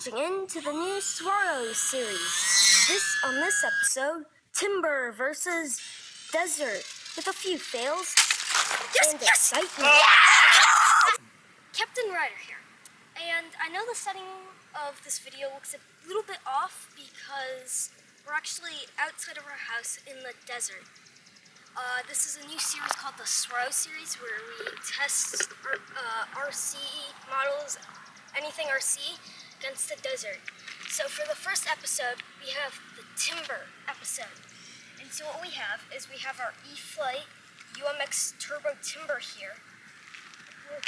launching into the new Saguaro series. On this episode, timber versus desert, with a few fails and excitement. Captain Ryder here, and I know the setting of this video looks a little bit off because we're actually outside of our house in the desert. This is a new series called the Saguaro series, where we test RC models, anything RC, against the desert. So for the first episode, we have the timber episode. And so what we have is we have our E-Flight UMX Turbo Timber here with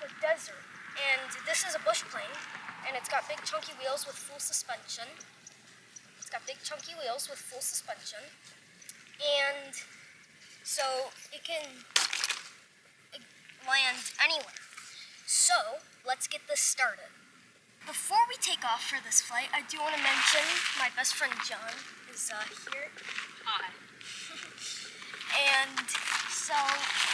the desert. And this is a bush plane, and it's got big chunky wheels with full suspension. And so it can land anywhere. So let's get this started. Before we take off for this flight, I do want to mention my best friend John is here. Hi. And so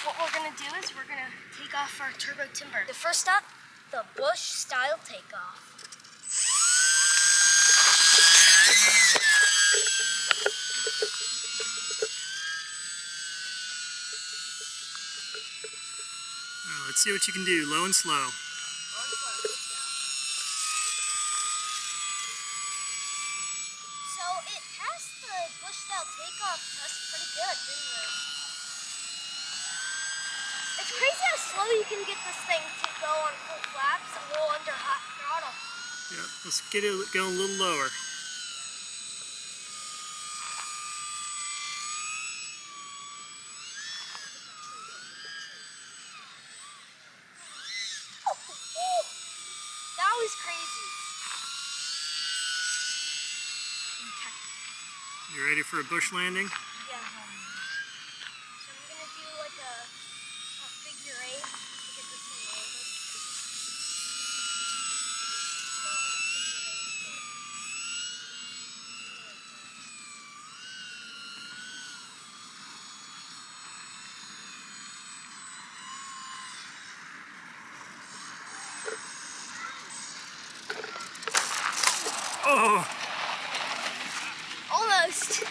what we're going to do is we're going to take off our turbo timber. The first step, the bush style takeoff. Let's see what you can do, low and slow. So it passed the bush style takeoff test pretty good, didn't it? It's crazy how slow you can get this thing to go on full flaps and roll under hot throttle. Yeah, let's get it going a little lower. That was crazy. You ready for a bush landing? Yeah. So I'm gonna do like a figure eight to get this thing landed. Oh! Almost.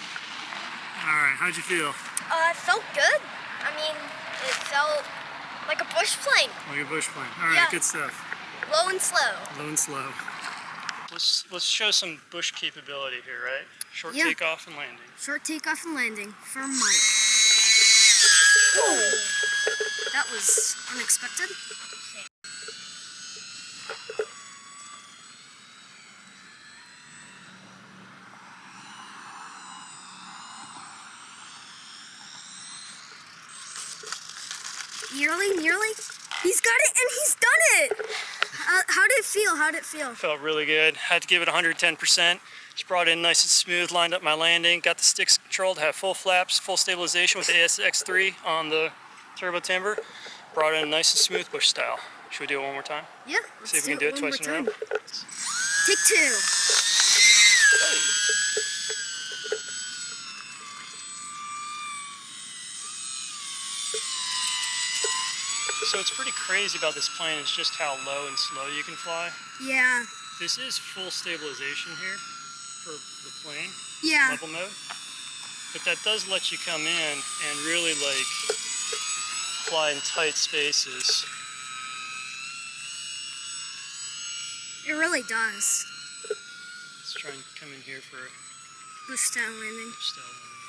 Alright, how'd you feel? It felt good. I mean, it felt like a bush plane. Like a bush plane. Alright, Yeah. good stuff. Low and slow. Low and slow. Let's show some bush capability here, right? Short Yeah. takeoff and landing. Short takeoff and landing for Mike. Whoa. That was unexpected. Nearly. He's got it, and he's done it. How did it feel? Felt really good. Had to give it 110%. Just brought it in nice and smooth, lined up my landing, got the sticks controlled, had full flaps, full stabilization with the ASX3 on the turbo timber. Brought it in nice and smooth bush style. Should we do it one more time? Yeah. See if we can do it twice in a row. Take two. So what's pretty crazy about this plane is just how low and slow you can fly. Yeah. This is full stabilization here for the plane, Yeah. level mode. But that does let you come in and really like fly in tight spaces. It really does. Let's try and come in here for a Bush style landing. style landing,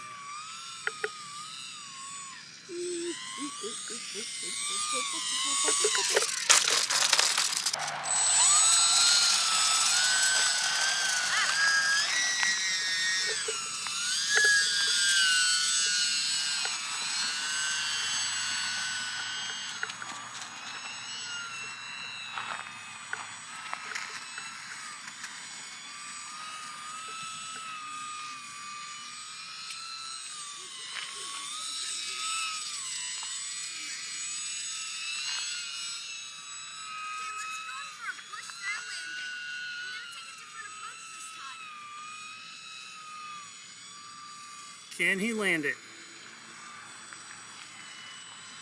Can he land it?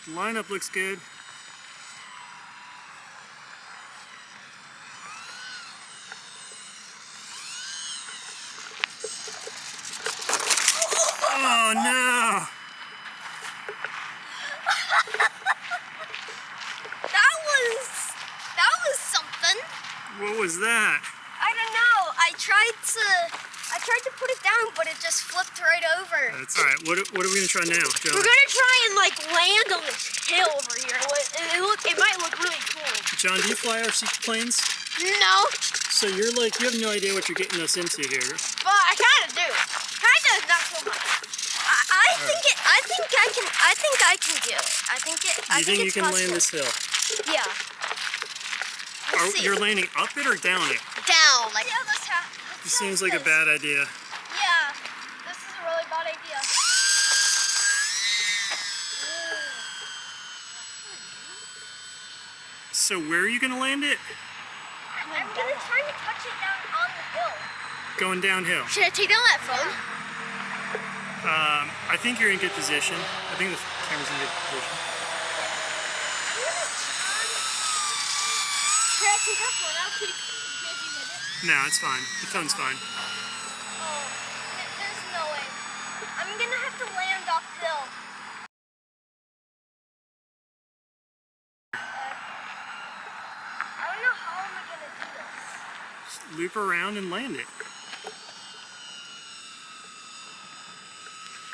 The lineup looks good. Oh no! That was something. What was that? I don't know. I tried to put it down, but it just flipped right over. That's all right. What are we gonna try now, John? We're gonna try and like land on this hill over here. It might look really cool. John, do you fly RC planes? No, So you have no idea what you're getting us into here. but I kind of do. Kind of, not so much. I think I can do it. I think You it's can possible. land this hill? Yeah. Let's see. You're landing up it or down it? Down. Like. Yeah, This seems like a bad idea. Yeah, this is a really bad idea. So where are you gonna land it? I'm gonna try to touch it down on the hill. Going downhill. Should I take down that phone? I think you're in good position. I think the camera's in good position. Should I take that phone? I'll keep busy with it. No, it's fine. The phone's fine. Oh, there's no way. I'm gonna have to land uphill. I don't know how am I gonna do this. Just loop around and land it.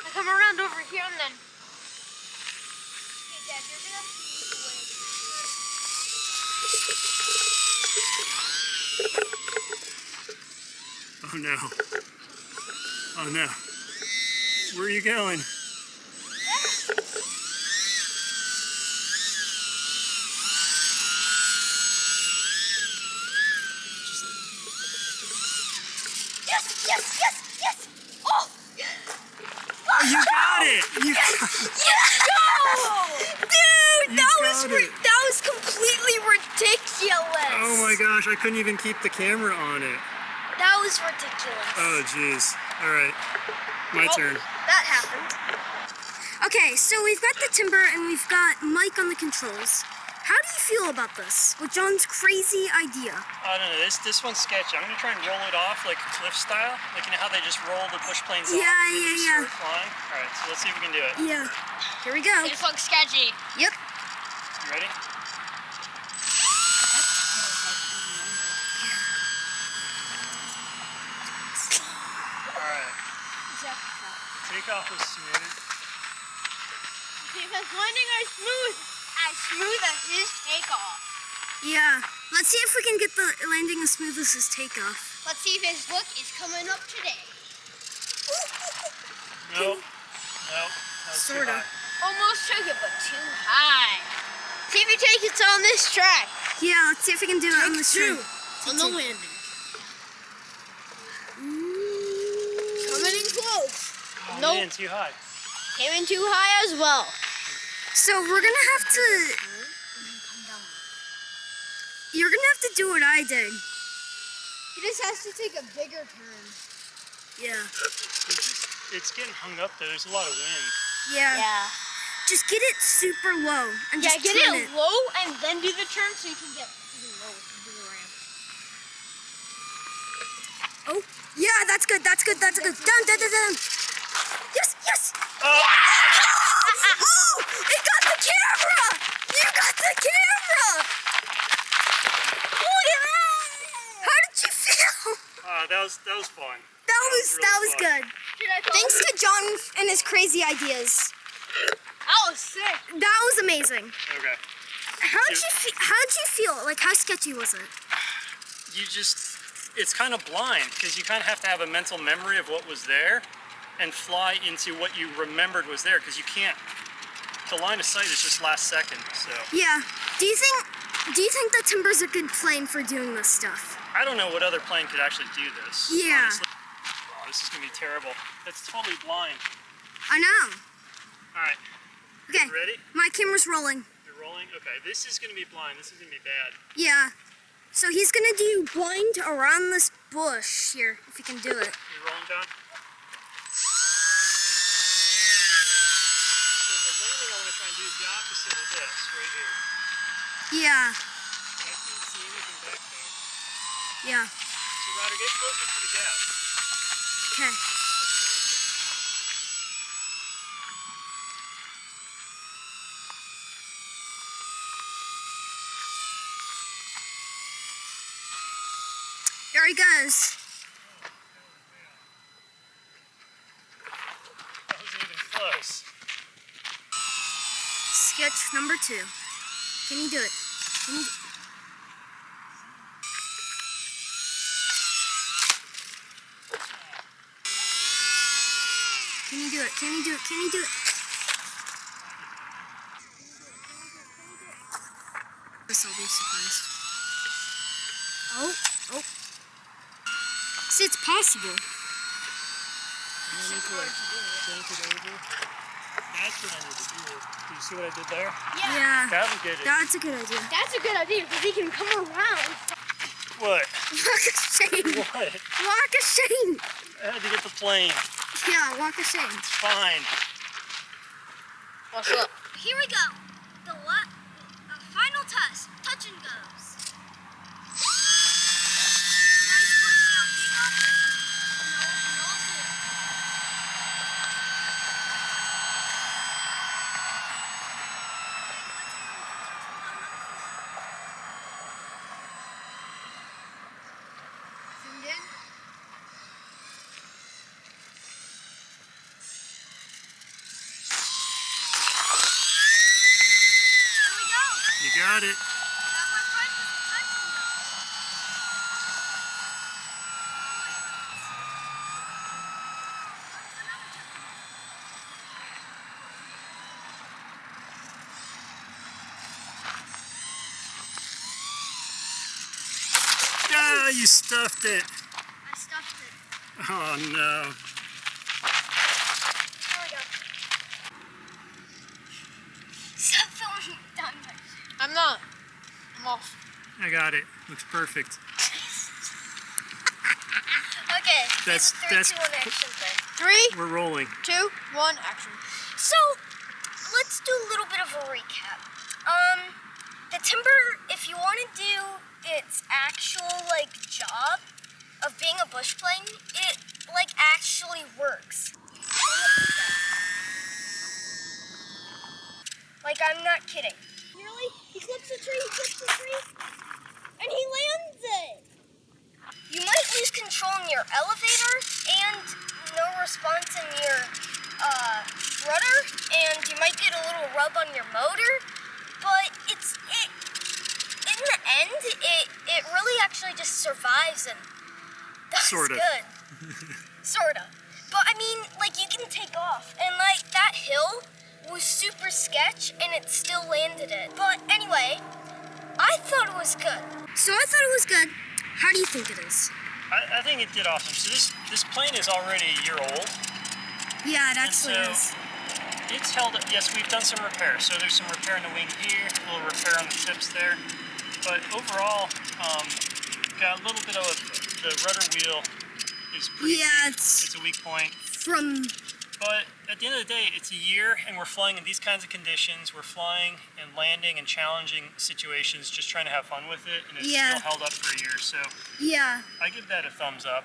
I come around over here and then. Okay, Dad, you're gonna have to use the wing. Oh no. Oh no. Where are you going? Yes! Oh! You got it! Yes! Dude, You that got it. was completely ridiculous. Oh my gosh, I couldn't even keep the camera on it. That was ridiculous. Oh jeez. Alright. My turn. That happened. Okay, so we've got the timber and we've got Mike on the controls. How do you feel about this? With John's crazy idea? I don't know, this one's sketchy. I'm gonna try and roll it off like cliff style. Like you know how they just roll the bush planes off and then just start flying? Alright, so let's see if we can do it. Yeah. Here we go. It looks sketchy. Yep. You ready? Alright. Takeoff was smooth. Because landing are smooth as his takeoff. Yeah. Let's see if we can get the landing as smooth as his takeoff. Let's see if his look is coming up today. No. That was too Sorta. high. Almost took it, but too high. See if you take it on this track. Yeah, let's see if we can do it on the street. On the landing. Coming in close. Oh Nope. man, too high. Came in too high as well. So we're gonna have to. You're gonna have to do what I did. He just has to take a bigger turn. Yeah. It's getting hung up though. There's a lot of wind. Yeah. Just get it super low and Yeah, just get turn it low and then do the turn so you can get really low to the ramp. Oh, yeah, that's good. Down. Yes. Oh! Oh, it got the camera. You got the camera. Oh yeah. How did you feel? That was fun. That was fun. good. Thanks to John and his crazy ideas. That was sick. That was amazing. Okay. How'd you feel? Like, how sketchy was it? It's kind of blind because you kind of have to have a mental memory of what was there and fly into what you remembered was there because you can't. The line of sight is just last second. So Yeah. Do you think the Timber's a good plane for doing this stuff? I don't know what other plane could actually do this. Yeah. Honestly. Oh, this is gonna be terrible. That's totally blind. I know. All right. Okay. You ready? My camera's rolling. You're rolling. Okay. This is gonna be blind. This is gonna be bad. Yeah. So he's gonna do blind around this bush here, if he can do it. You rolling, John? So the landing I want to try and do is the opposite of this right here. Yeah. I can't see anything back there. Yeah. So Ryder, get closer to the gap. Okay. Here he goes. That wasn't even close. Sketch number 2. Can you do it? Can you do it? Can you do it? Can you do it? Guess I'll be surprised. Oh. See, it's possible. Jank it over. That's what I need to do. Do you see what I did there? Yeah. That would get it. That's a good idea. That's a good idea because he can come around. What? Walk a shame. What? Walk a shame. I had to get the plane. Yeah, walk a shame. It's fine. What's up? Here we go. The final test. Touch and goes. Nice push down takeoff. No good. Zoomed in. Here we go. You got it. That my friend is a touch and go. Ah, you stuffed it. I stuffed it. Oh no. Here we go. Stop filming. Done. I'm not. I'm off. I got it. Looks perfect. Okay. That's- it's a 3, that's- 2, 1 action thing. 3, We're rolling. 2, 1, action. So, let's do a little bit of a recap. The timber, if you want to do its actual, job of being a bush plane, it, actually works. 100%. I'm not kidding. Really? He clips the tree, and he lands it! You might lose control in your elevator, and no response in your, rudder, and you might get a little rub on your motor, but in the end, it really actually just survives and does Sorta. good. Sorta. But I mean, you can take off, and that hill was super sketch, and it still landed it. But anyway, I thought it was good. So I thought it was good. How do you think it is? I think it did awesome. So this plane is already a year old. Yeah, it actually is. It's held up. Yes, we've done some repair. So there's some repair in the wing here, a little repair on the tips there. But overall, got a little bit of the rudder wheel is pretty weak. It's a weak point. But at the end of the day, it's a year, and we're flying in these kinds of conditions. We're flying and landing in challenging situations, just trying to have fun with it, and it's still held up for a year. So Yeah. I give that a thumbs up.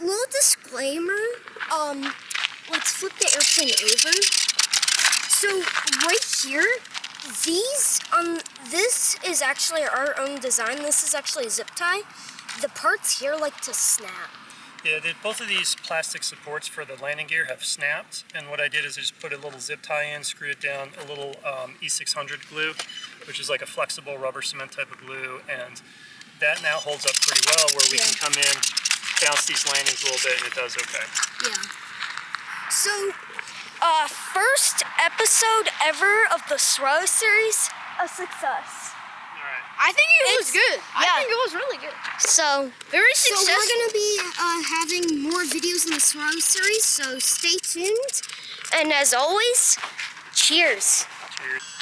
Little disclaimer. Let's flip the airplane over. So right here, this is actually our own design. This is actually a zip tie. The parts here like to snap. Yeah, both of these plastic supports for the landing gear have snapped, and what I did is I just put a little zip tie in, screwed it down, a little E600 glue, which is like a flexible rubber cement type of glue, and that now holds up pretty well where we can come in, bounce these landings a little bit, and it does okay. Yeah. So, first episode ever of the Saguaro series, a success. I think it was good. I think it was really good. So, Very successful. So we're going to be having more videos in the Saguaro series, so stay tuned. And as always, cheers. Cheers.